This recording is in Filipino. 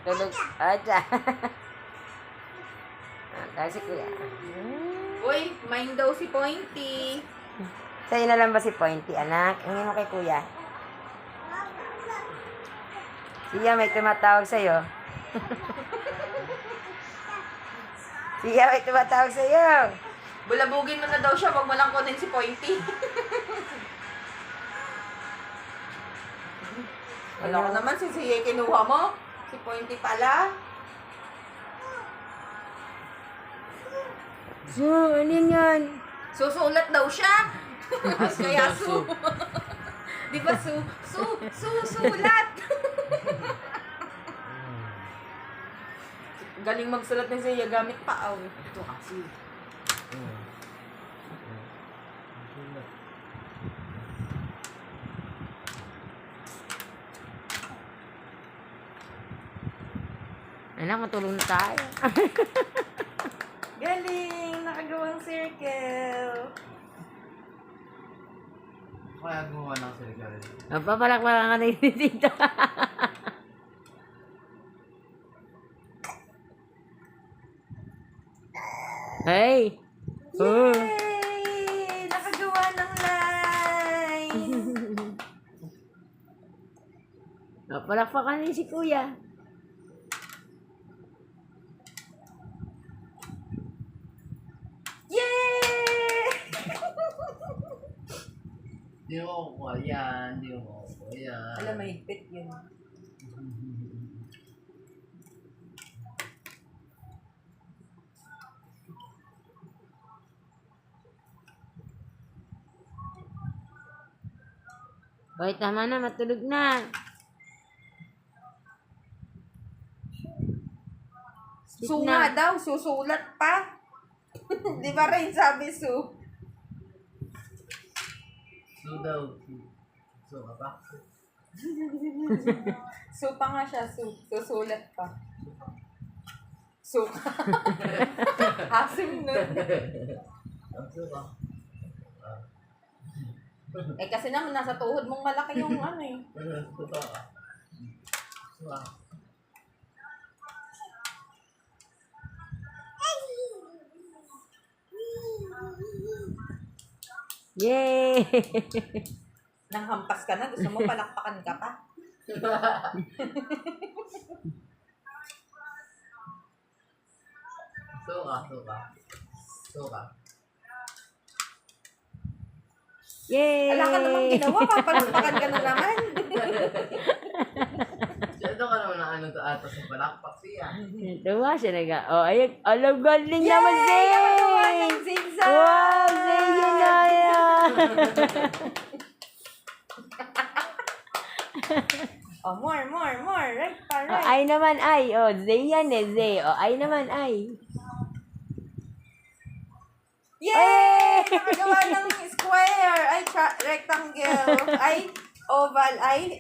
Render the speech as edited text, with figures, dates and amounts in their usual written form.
Tulog. Acha. Dahil si kuya. Uy, mine daw si Pointy. Sa'yo na lang ba si Pointy, anak? Hindi mo kay kuya. Siya, may tumatawag sa'yo. Siya, may tumatawag sa'yo. Bulabugin mo na daw siya, wag mo lang kunin si Pointy. Wala ko naman, si Siya kinuha mo. Si Pointy pala. So, ano yan? Susulat daw siya. Kaya su. Di ba sulat. Galing magsulat ni Siya gamit pa. Ito kasi. Anak, matulong na tayo. Galing! Nakagawang circle. Kaya gumawa ng circle. Napapalakpakan ka na yun dito. Hey! Oh. Yay! Nakagawa ng line! Napalakpakan na si kuya. Yay! Di mo kukuha yan. Di mo kukuha yan. Alam, mahigpit yun. Bakit tama na, matulog na. Su nga daw, susulat pa. Di ba rin sabi Su? So daw. So ka pa? Su pa nga siya, Su. Susulat pa. Su. Asim nun. So ka? Eh kasi naman nasa tuhod mong malaki yung ano eh. So ka? So ka? Yay! Nang hampas ka na, gusto mo palakpakan ka pa. So ka? So ka? So ka? Yay! Wala ka namang ginawa, papalakpakan ka na naman. Ito ka naman ang ano to atas ng palakpak siya. Tuwa siya naga. Oh, ayun. Alam, galing naman, Zay! Nakagawa ng zigzag! Wow, Zay, yun na yan! Oh, more. Right pa, Oh, right. ay naman, ay. Oh, Zay yan eh, Zay. Oh, ay naman, ay. Yay! Nakagawa ng square! Ay, rectangle! Ay, oval! Ay,